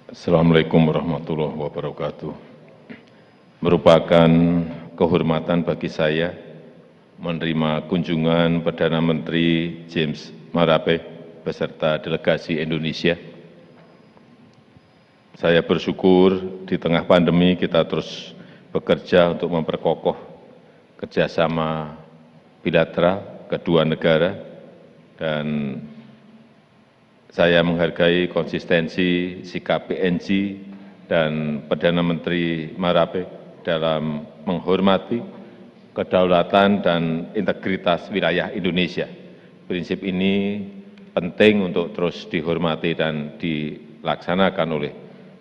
Assalamualaikum warahmatullahi wabarakatuh. Merupakan kehormatan bagi saya menerima kunjungan Perdana Menteri James Marape beserta delegasi Indonesia. Saya bersyukur di tengah pandemi kita terus bekerja untuk memperkokoh kerjasama bilateral kedua negara, dan saya menghargai konsistensi sikap PNG dan Perdana Menteri Marape dalam menghormati kedaulatan dan integritas wilayah Indonesia. Prinsip ini penting untuk terus dihormati dan dilaksanakan oleh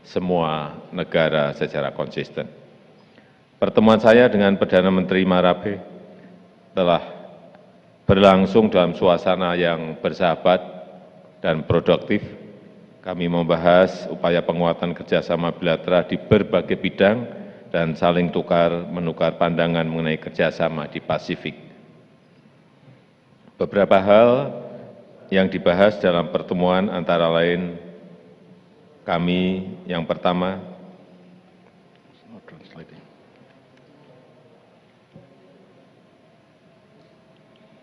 semua negara secara konsisten. Pertemuan saya dengan Perdana Menteri Marape telah berlangsung dalam suasana yang bersahabat dan produktif. Kami membahas upaya penguatan kerjasama bilateral di berbagai bidang dan saling menukar pandangan mengenai kerjasama di Pasifik. Beberapa hal yang dibahas dalam pertemuan antara lain yang pertama,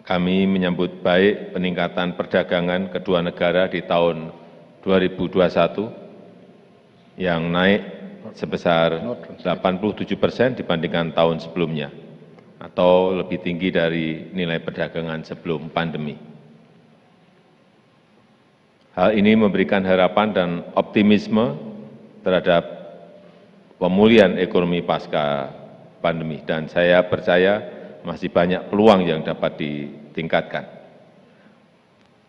kami menyambut baik peningkatan perdagangan kedua negara di tahun 2021 yang naik sebesar 87% dibandingkan tahun sebelumnya, atau lebih tinggi dari nilai perdagangan sebelum pandemi. Hal ini memberikan harapan dan optimisme terhadap pemulihan ekonomi pasca pandemi, dan saya percaya masih banyak peluang yang dapat ditingkatkan.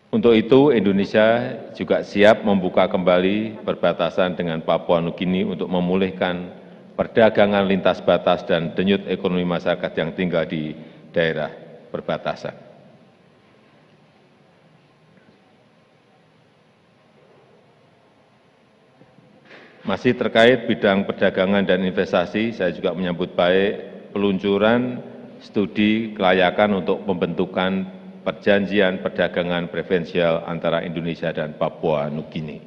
Untuk itu, Indonesia juga siap membuka kembali perbatasan dengan Papua Nugini untuk memulihkan perdagangan lintas batas dan denyut ekonomi masyarakat yang tinggal di daerah perbatasan. Masih terkait bidang perdagangan dan investasi, saya juga menyambut baik peluncuran studi kelayakan untuk pembentukan perjanjian perdagangan preferensial antara Indonesia dan Papua Nugini.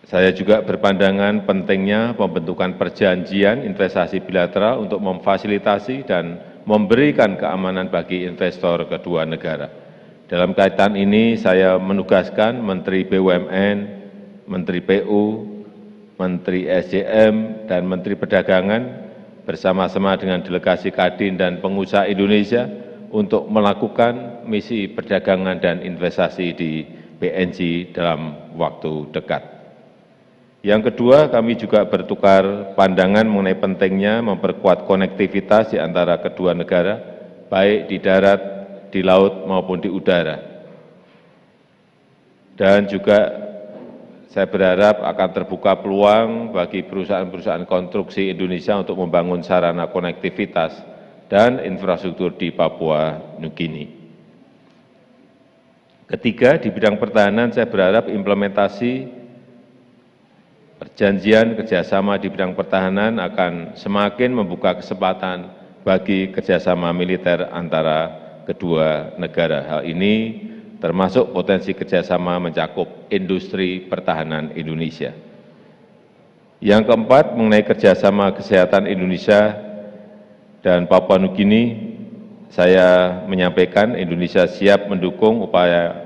Saya juga berpandangan pentingnya pembentukan perjanjian investasi bilateral untuk memfasilitasi dan memberikan keamanan bagi investor kedua negara. Dalam kaitan ini, saya menugaskan Menteri BUMN, Menteri PU, Menteri SDM, dan Menteri Perdagangan bersama-sama dengan delegasi Kadin dan pengusaha Indonesia untuk melakukan misi perdagangan dan investasi di PNG dalam waktu dekat. Yang kedua, kami juga bertukar pandangan mengenai pentingnya memperkuat konektivitas di antara kedua negara, baik di darat, di laut, maupun di udara. Dan juga saya berharap akan terbuka peluang bagi perusahaan-perusahaan konstruksi Indonesia untuk membangun sarana konektivitas dan infrastruktur di Papua Nugini. Ketiga, di bidang pertahanan saya berharap implementasi perjanjian kerjasama di bidang pertahanan akan semakin membuka kesempatan bagi kerjasama militer antara kedua negara. Hal ini termasuk potensi kerjasama mencakup industri pertahanan Indonesia. Yang keempat, mengenai kerjasama kesehatan Indonesia dan Papua Nugini, saya menyampaikan Indonesia siap mendukung upaya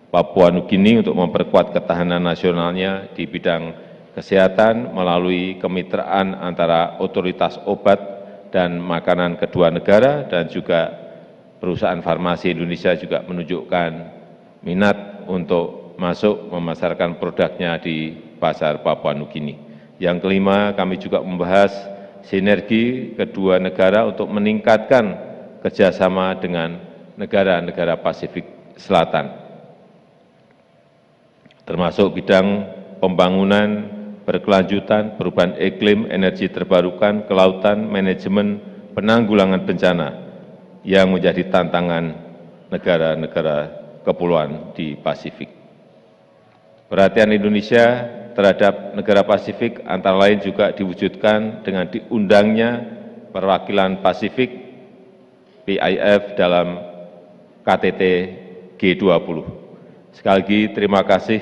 Papua Nugini untuk memperkuat ketahanan nasionalnya di bidang kesehatan melalui kemitraan antara otoritas obat dan makanan kedua negara, dan juga perusahaan farmasi Indonesia juga menunjukkan minat untuk masuk memasarkan produknya di pasar Papua Nugini. Yang kelima, kami juga membahas sinergi kedua negara untuk meningkatkan kerjasama dengan negara-negara Pasifik Selatan, termasuk bidang pembangunan berkelanjutan, perubahan iklim, energi terbarukan, kelautan, manajemen, penanggulangan bencana, yang menjadi tantangan negara-negara kepulauan di Pasifik. Perhatian Indonesia terhadap negara Pasifik antara lain juga diwujudkan dengan diundangnya perwakilan Pasifik PIF dalam KTT G20. Sekali lagi terima kasih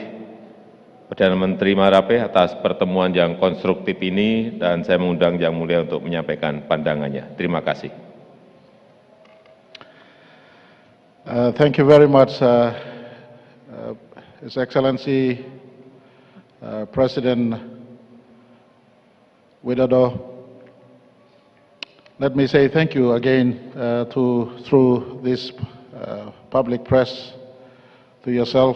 Perdana Menteri Marape atas pertemuan yang konstruktif ini, dan saya mengundang Yang Mulia untuk menyampaikan pandangannya. Terima kasih. Thank you very much, His Excellency President Widodo. Let me say thank you again through this public press, to yourself,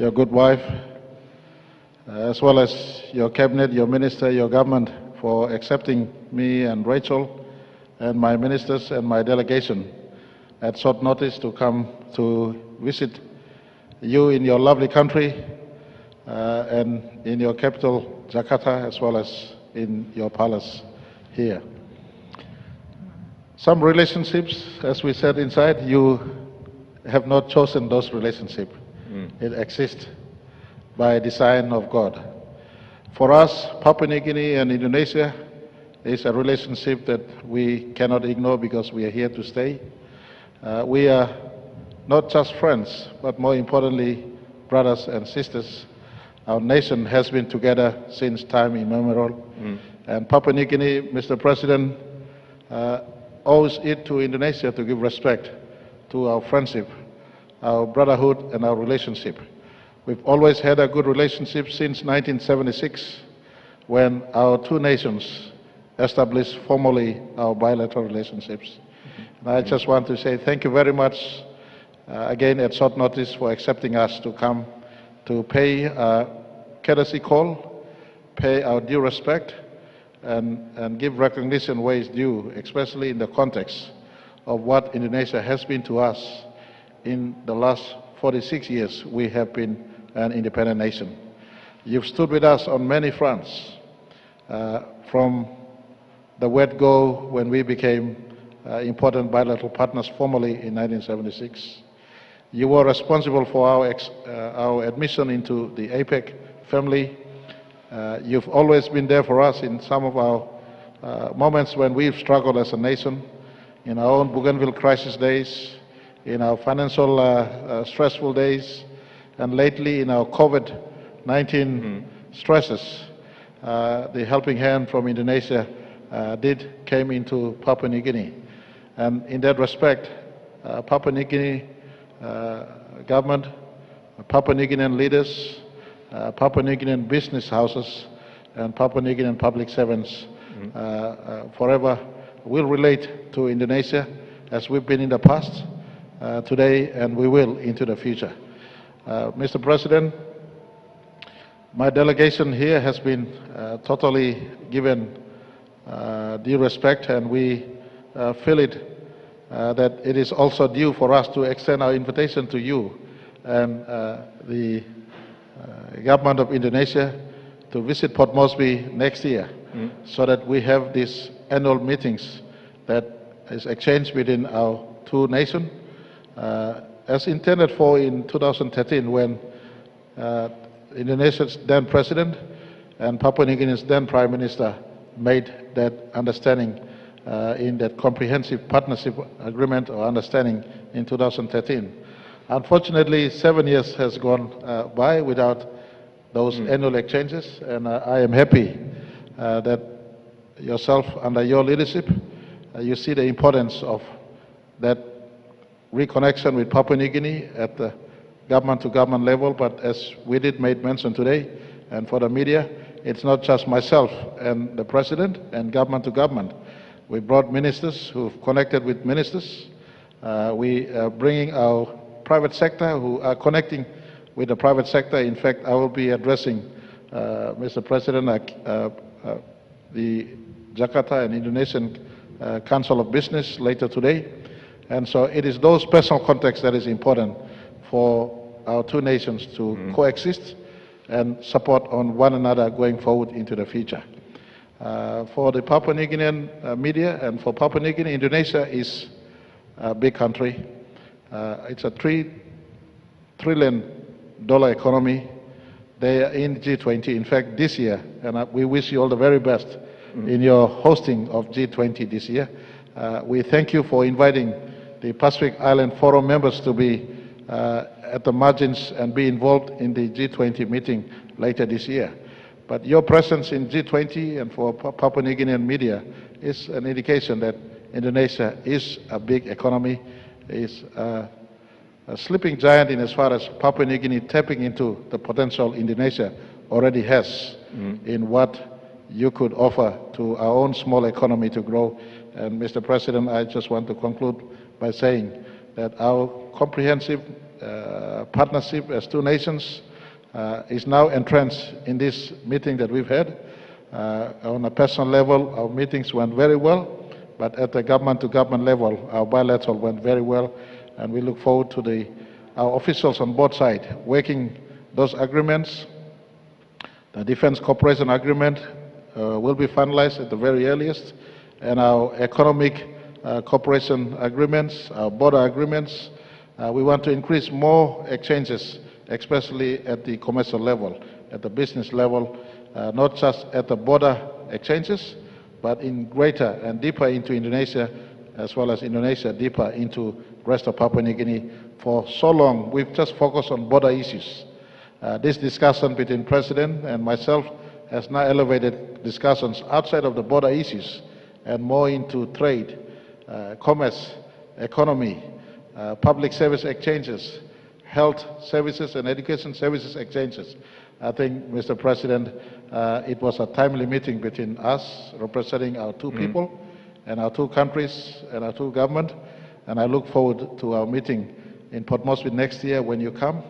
your good wife, as well as your cabinet, your minister, your government, for accepting me and Rachel and my ministers and my delegation at short notice to come to visit you in your lovely country and in your capital, Jakarta, as well as in your palace here. Some relationships, as we said inside, you have not chosen those relationships. It exists by design of God. For us, Papua New Guinea and Indonesia is a relationship that we cannot ignore because we are here to stay. We are not just friends, but more importantly, brothers and sisters. Our nation has been together since time immemorial. And Papua New Guinea, Mr. President, owes it to Indonesia to give respect to our friendship, our brotherhood, and our relationship. We've always had a good relationship since 1976, when our two nations established formally our bilateral relationships. And I just want to say thank you very much, again at short notice, for accepting us to come to pay a courtesy call, pay our due respect, and give recognition where it's due, especially in the context of what Indonesia has been to us. In the last 46 years, we have been an independent nation. You've stood with us on many fronts, from the word-go when we became important bilateral partners formally in 1976. You were responsible for our admission into the APEC family. You've always been there for us in some of our moments when we've struggled as a nation, in our own Bougainville crisis days, in our financial stressful days, and lately in our COVID-19 stresses. The helping hand from Indonesia came into Papua New Guinea. And in that respect, Papua New Guinea government, Papua New Guinean leaders, Papua New Guinean business houses, and Papua New Guinean public servants forever will relate to Indonesia as we've been in the past, today, and we will into the future. Mr. President, my delegation here has been totally given due respect, and we feel it that it is also due for us to extend our invitation to you and the government of Indonesia to visit Port Moresby next year, so that we have these annual meetings that is exchanged within our two nations, as intended for in 2013, when Indonesia's then President and Papua New Guinea's then Prime Minister made that understanding in that comprehensive partnership agreement or understanding in 2013. Unfortunately, 7 years has gone by without those annual exchanges, and I am happy that yourself, under your leadership, you see the importance of that reconnection with Papua New Guinea at the government-to-government level. But as we did make mention today, and for the media, it's not just myself and the President and government-to-government. We brought ministers who've connected with ministers. We are bringing our private sector who are connecting with the private sector. In fact, I will be addressing, Mr. President, the Jakarta and Indonesian Council of Business later today. And so it is those personal contexts that is important for our two nations to coexist and support on one another going forward into the future. For the Papua New Guinean media and for Papua New Guinea, Indonesia is a big country. It's a $3 trillion economy. They are in G20. In fact, this year, and we wish you all the very best in your hosting of G20 this year. We thank you for inviting the Pacific Island Forum members to be at the margins and be involved in the G20 meeting later this year. But your presence in G20 and for Papua New Guinean media is an indication that Indonesia is a big economy, is a sleeping giant in as far as Papua New Guinea tapping into the potential Indonesia already has in what you could offer to our own small economy to grow. And Mr. President, I just want to conclude by saying that our comprehensive partnership as two nations is now entrenched in this meeting that we've had. On a personal level, our meetings went very well, but at the government-to-government level, our bilateral went very well, and we look forward to our officials on both sides working those agreements. The Defense Cooperation Agreement will be finalized at the very earliest, and our economic cooperation agreements, our border agreements. We want to increase more exchanges, especially at the commercial level, at the business level, not just at the border exchanges, but in greater and deeper into Indonesia, as well as Indonesia deeper into the rest of Papua New Guinea. For so long, we've just focused on border issues. This discussion between President and myself has now elevated discussions outside of the border issues and more into trade, commerce, economy, public service exchanges, health services and education services exchanges. I think, Mr. President, it was a timely meeting between us, representing our two people and our two countries and our two governments, and I look forward to our meeting in Port Moresby next year when you come,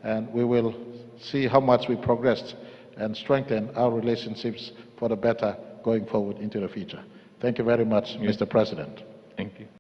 and we will see how much we progressed and strengthen our relationships for the better going forward into the future. Thank you very much, Mr. President. Thank you.